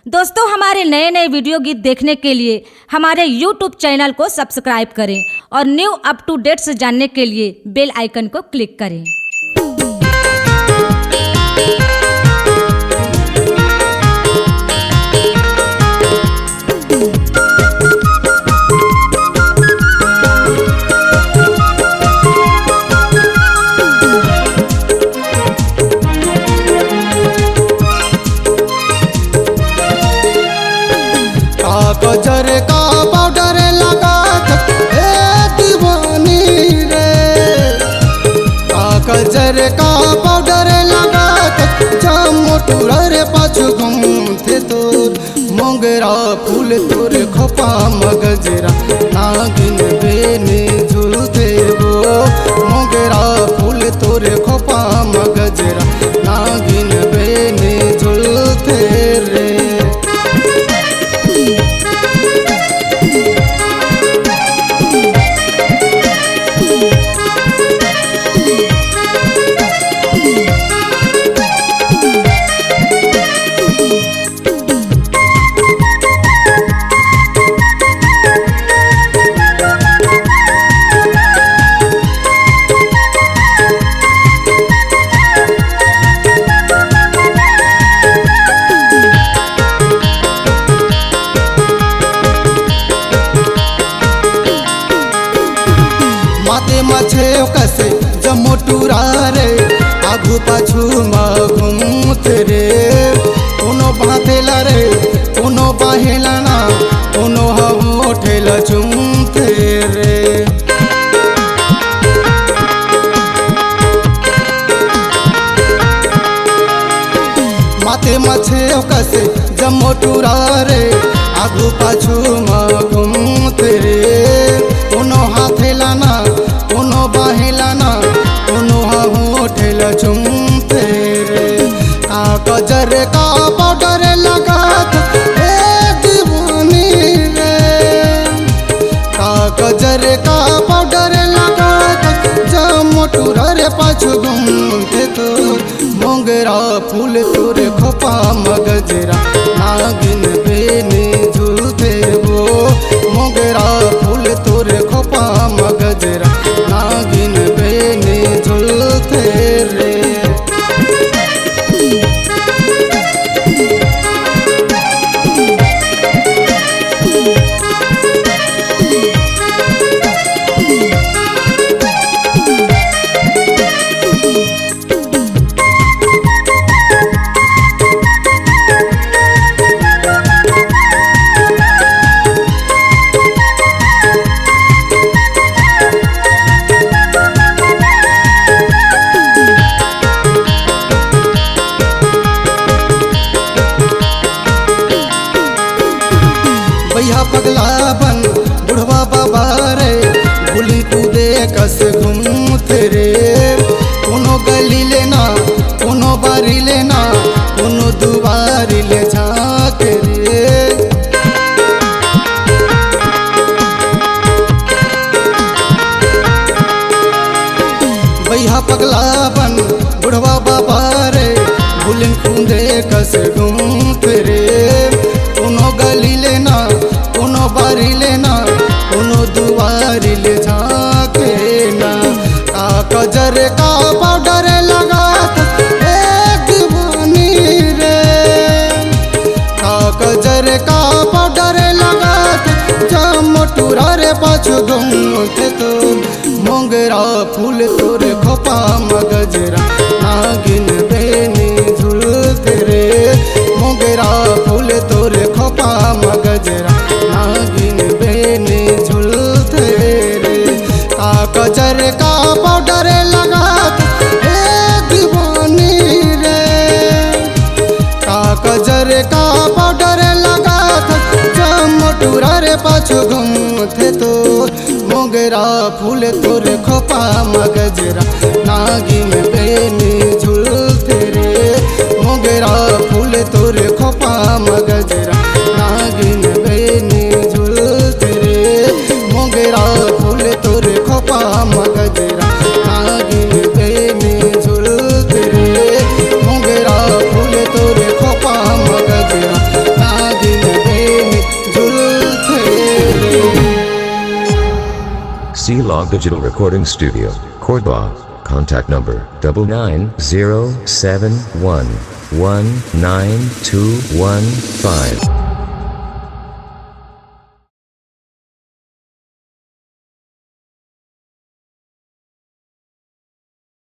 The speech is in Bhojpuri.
दोस्तों, हमारे नए नए वीडियो गीत देखने के लिए हमारे YouTube चैनल को सब्सक्राइब करें और न्यू अप टू डेट्स जानने के लिए बेल आइकन को क्लिक करें। गजर का पाउडर लगा दीवानी रे, गजर का पाउडर लगा मोटूरा रे पाछू घूमते तोर मोगरा फूल तोर खोपा मगजरा नागिन बेने झूलते वो मोगरा फूल तोर खोपा मगजरा नागिन बेने झूलते रे। माते मछे कसे जमोटूरा रे आगू पाछू घूमते रे, कोनो बातेला रे कोनो बाहेला ना कोनो होठेला चुमते रे। माते मछे कसे जमोटूरा रे आगू पाछू घूमते रे, कोनो हाथेला ना कोनो बाहेला ना कोनो होठेला चुमते रे। गजर का पाउडर लगा दीवानी रे, गजर का पाउडर लगा मोटूरा रे पाछू घूमते तोर मोगरा फूल तोरे खोपा मगजरा नागिन बेने झूलते वो मोगरा फूल तोरे खोपा मगजरा नागिन बेने झूलते रे। भैया पगला बन बुढ़वा बाबा रे गुली कूदे कस घूमते रे, कोनो गली लेना कोनो बारी लेना कोनो दुबारी ले झाके रे। भैया पगला बन बुढ़वा बाबा रे गुली कूदे कस घूमते रे, कोनो गली लेना कोनो बारी लेना कोनो दुआरी ले झाके ना। गजर का पाउडर लगा दीवानी रे, गजर का पाउडर लगा मोटूरा रे पाछू घूमते तो मोगरा फूल तोरे खोपा मगजरा नागिन बेने झूलते रे, मोगरा फूल तोरे खोपा मगजरा नागिन बेने झूलते रे। गजर का पाउडर लगा दीवानी रे, गजर का पाउडर लगा मोटूरा रे पाछू घूमते तो मोगरा फूल तोरे खोपा मगजरा नागिन बेने झूलते रे, मोगरा फूल तोरे खोपा मगजरा नागिन बेने झूलते रे, मोगरा फूल तोरे खोपा मगजरा नागिन बेने झूलते रे, मोगरा फूल तोरे खोपा मगजरा। C-Log Digital Recording Studio, Cordoba. Contact number 99071192115.